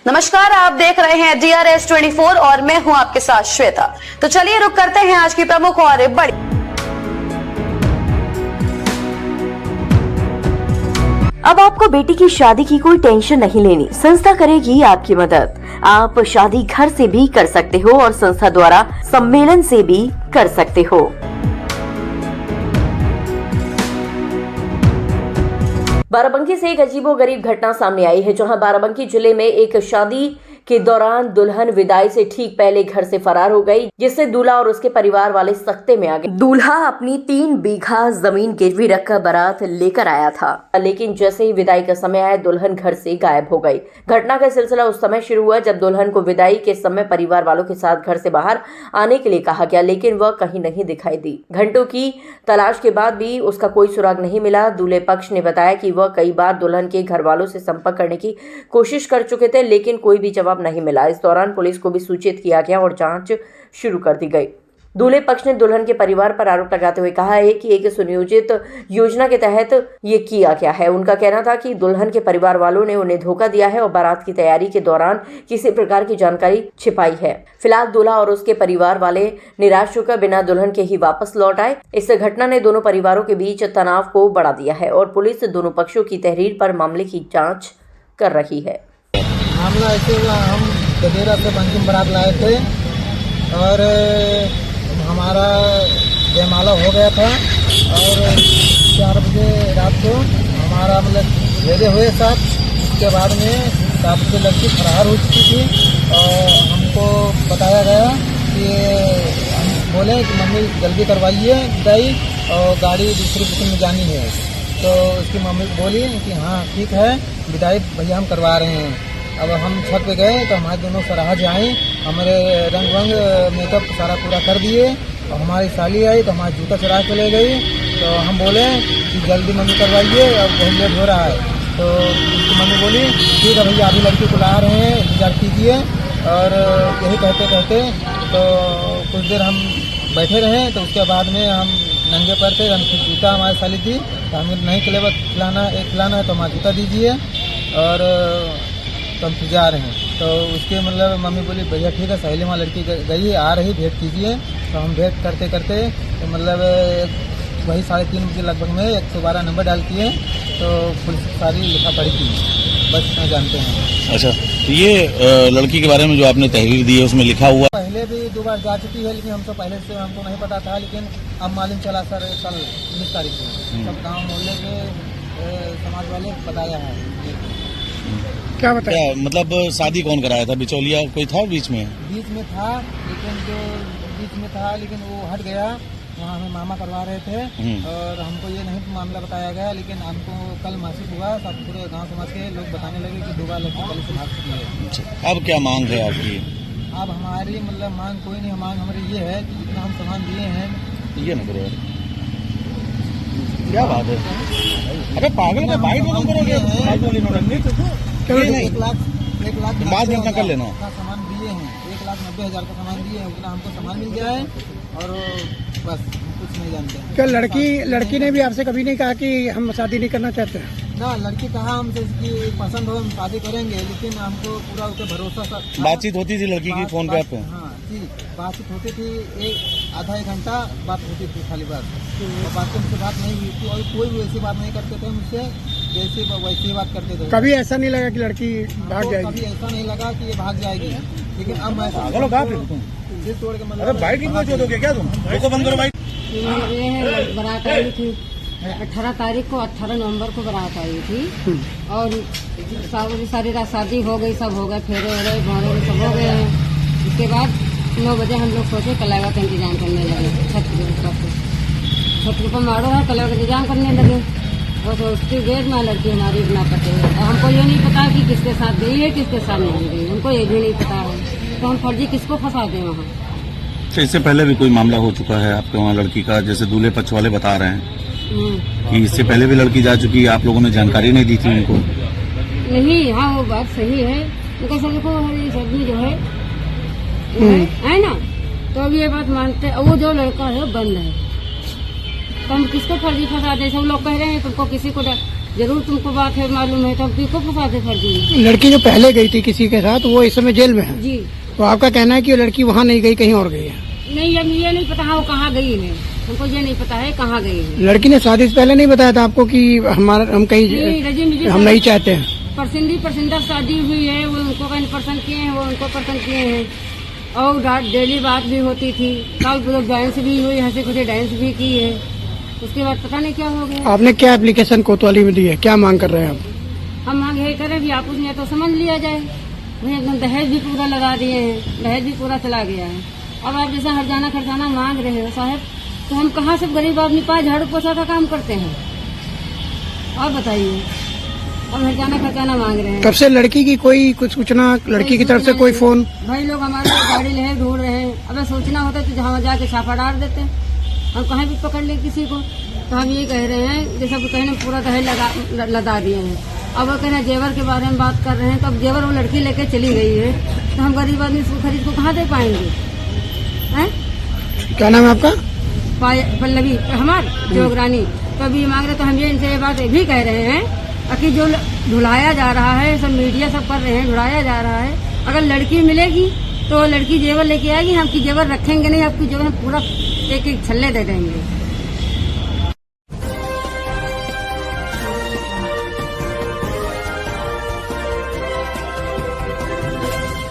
नमस्कार, आप देख रहे हैं DRS 24 और मैं हूं आपके साथ श्वेता। तो चलिए रुक करते हैं आज की प्रमुख और बड़ी। अब आपको बेटी की शादी की कोई टेंशन नहीं लेनी। संस्था करेगी आपकी मदद। आप शादी घर से भी कर सकते हो और संस्था द्वारा सम्मेलन से भी कर सकते हो। बाराबंकी से एक अजीबोगरीब घटना सामने आई है, जहां बाराबंकी जिले में एक शादी के दौरान दुल्हन विदाई से ठीक पहले घर से फरार हो गई, जिससे दूल्हा और उसके परिवार वाले सख्ते में आ गए। दूल्हा अपनी 3 बीघा जमीन गिरवी रखकर बारात लेकर आया था, लेकिन जैसे ही विदाई का समय आया, दुल्हन घर से गायब हो गई। घटना का सिलसिला उस समय शुरू हुआ जब दुल्हन को विदाई के समय परिवार वालों के साथ घर से बाहर आने के लिए कहा गया, लेकिन वह कहीं नहीं दिखाई दी। घंटों की तलाश के बाद भी उसका कोई सुराग नहीं मिला। दूल्हे पक्ष ने बताया कि वह कई बार दुल्हन के घर वालों से संपर्क करने की कोशिश कर चुके थे, लेकिन कोई भी जवाब नहीं मिला। इस दौरान पुलिस को भी सूचित किया गया और जांच शुरू कर दी गई। दूल्हे पक्ष ने दुल्हन के परिवार पर आरोप लगाते हुए कहा है कि एक सुनियोजित योजना के तहत ये किया गया है। उनका कहना था कि दुल्हन के परिवार वालों ने उन्हें धोखा दिया है और बारात की तैयारी के दौरान किसी प्रकार की जानकारी छिपाई है। फिलहाल दूल्हा और उसके परिवार वाले निराश होकर बिना दुल्हन के ही वापस लौट आए। इस घटना ने दोनों परिवारों के बीच तनाव को बढ़ा दिया है और पुलिस दोनों पक्षों की तहरीर पर मामले की जाँच कर रही है। मामला ऐसे हुआ, हम गदेरा से अंतिम बारात लाए थे और हमारा जयमाला हो गया था और 4 बजे रात को हमारा भेजे हुए साथ। उसके बाद में 7 बजे लड़की फरार हो चुकी थी और हमको बताया गया कि हम बोले कि मम्मी जल्दी करवाइए विदाई और गाड़ी दूसरी बुकिंग में जानी है। तो उसकी मम्मी बोली कि हाँ ठीक है, विदाई भैया हम करवा रहे हैं। अब हम छत पे गए तो हमारे दोनों सराहज आई, हमारे रंग वंग मेकअप सारा पूरा कर दिए और हमारी साली आई तो हमारा जूता चढ़ा के ले गई। तो हम बोले कि जल्दी मम्मी करवाइए, अब बहुत लेट हो रहा है। तो उसकी मम्मी बोली ठीक है भैया, अभी लड़की को ला रहे हैं, इंतजार कीजिए। और यही कहते कहते तो कुछ देर हम बैठे रहे। तो उसके बाद में हम नंगे पैर थे, हम जूता हमारी साली थी तो हमें नहीं खिलाना है तो हमारा जूता दीजिए और तो हम जा रहे हैं। तो उसके मम्मी बोली भैया ठीक है, सहेली वहाँ लड़की गई है, आ रही, भेंट कीजिए। तो हम भेंट करते करते तो वही 3:30 बजे लगभग में 112 नंबर डाल किए तो पुलिस सारी लिखा पढ़ी की, बस इतना जानते हैं। अच्छा, तो ये लड़की के बारे में जो आपने तहरीर दी है उसमें लिखा हुआ पहले भी 2 बार जा चुकी है, लेकिन हमको पहले से हमको नहीं पता था, लेकिन अब मालूम चला सर कल 19 तारीख को सब गाँव मोहल्ले के समाज वाले बताया है। क्या बताया? मतलब शादी कौन कराया था? बिचौलिया कोई था बीच में था, लेकिन वो हट गया। वहाँ हमें मामा करवा रहे थे और हमको ये नहीं मामला बताया गया, लेकिन हमको कल महसूस हुआ, सब पूरे गांव समाज के लोग बताने लगे कि 2 बार लड़की पहले से भाग चुकी है। अच्छा, अब क्या मांग है आपकी? अब हमारी मांग कोई नहीं, मांग हमारी ये है कि जितना हम सामान दिए हैं ये न करो, क्या बात है? अरे पागल का बाइक में करोगे? 1 लाख बाद में कर लेना। सामान दिए हैं, 1,90,000 का सामान दिए हैं, उतना हमको सामान मिल जाए और बस कुछ नहीं जानते। क्या लड़की ने भी आपसे कभी नहीं कहा कि हम शादी नहीं करना चाहते हैं? ना, लड़की कहा हमसे कि पसंद हो हम शादी करेंगे, लेकिन हमको पूरा उसका भरोसा था। बातचीत होती थी लड़की की फोन पे आपको? हाँ जी, बातचीत होती थी, आधा एक घंटा बात होती थी खाली बात। तो बात मुझसे बात नहीं हुई थी और कोई भी ऐसी बात नहीं करते थे मुझसे, जैसे वैसे ही बात करते थे। कभी ऐसा नहीं लगा कि लड़की भाग जाएगी? कभी ऐसा नहीं लगा कि ये भाग जाएगी, लेकिन अब मैं दिल तोड़ के बाइक क्या तुम बंद करो बाइक। ये बारात आई थी 18 तारीख को, 18 नवंबर को बारात आई थी और सारी रात शादी हो गई, सब हो गए, फेरे हो गए, भौरे सब हो गए हैं। उसके बाद 9 बजे हम लोग सोचे कलावा का इंतजाम करने लगे। छत पर मारो है, कलावा का इंतजाम करने लगे। बस उसकी देर में लड़की हमारी ना पते है। हमको ये नहीं पता कि किसके साथ गई है, किसके साथ नहीं गई, हमको ये भी नहीं पता है। तो हम फर्जी किसको फंसा दें वहाँ? इससे पहले भी कोई मामला हो चुका है आपके वहाँ लड़की का, जैसे दूल्हे पक्ष वाले बता रहे हैं कि इससे पहले भी लड़की जा चुकी है, आप लोगों ने जानकारी नहीं दी थी उनको? नहीं, हाँ वो बात सही है। उनका सब देखो आदमी जो है ना, तो अब ये बात मानते हैं। वो जो लड़का है बंद है, तो हम किसको फर्जी फंसा दे? सब लोग कह रहे हैं तुमको किसी को जरूर तुमको बात है मालूम है तो हम किसको फंसाते फर्जी में। लड़की जो पहले गई थी किसी के साथ वो इस समय जेल में है, जी तो आपका कहना है कि वो लड़की वहाँ नहीं गई, कहीं और गई है? नहीं, अब ये नहीं पता है वो कहाँ गई है, हमको ये नहीं पता है कहाँ गई है। लड़की ने शादी से पहले नहीं बताया था आपको कि हम कहीं हम नहीं चाहते हैं? परसिंदा शादी हुई है, वो उनको कहीं पसंद किए हैं, वो उनको पसंद किए हैं और डेली बात भी होती थी, कल डांस भी हुई, हंसी खुशी डांस भी की है। उसके बाद पता नहीं क्या हो गया। आपने क्या एप्लीकेशन कोतवाली में दी है, क्या मांग कर रहे हैं आप? हम मांग यही करें भी आप उसने तो समझ लिया जाए। वही एकदम दहेज भी पूरा लगा दिए हैं, दहेज भी पूरा चला गया है। अब आप जैसा हरजाना खरजाना मांग रहे हो साहब, तो हम कहाँ से गरीब आदमी पास झाड़ू पोछा का काम करते हैं? और बताइए, अब हरजाना खरजाना मांग रहे हैं। तब से लड़की की कोई कुछ सूचना, लड़की की तरफ से कोई फोन? भाई लोग हमारे गाड़ी ले ढूंढ रहे हैं, अगर सोचना होता तो जहाँ जाके छापा डाल देते, हम कहीं भी पकड़ ले किसी को। तो हम ये कह रहे हैं जैसे कहने पूरा दहेज लगा दिए हैं। अब वो कहना जेवर के बारे में बात कर रहे हैं, तो अब जेवर वो लड़की लेके चली गई है, तो हम गरीब आदमी इसको खरीद को कहाँ दे पाएंगे? हैं? क्या नाम है आपका? पल्लवी हमार जोगरानी। तो अभी मांग रहे, तो हम ये इनसे ये बात भी कह रहे हैं कि जो ढुलाया जा रहा है, सब मीडिया सब कर रहे हैं, ढुलाया जा रहा है, अगर लड़की मिलेगी तो लड़की जेवर लेके आएगी, हम की जेवर रखेंगे नहीं, आपकी जेवर हम पूरा एक एक छल्ले दे देंगे।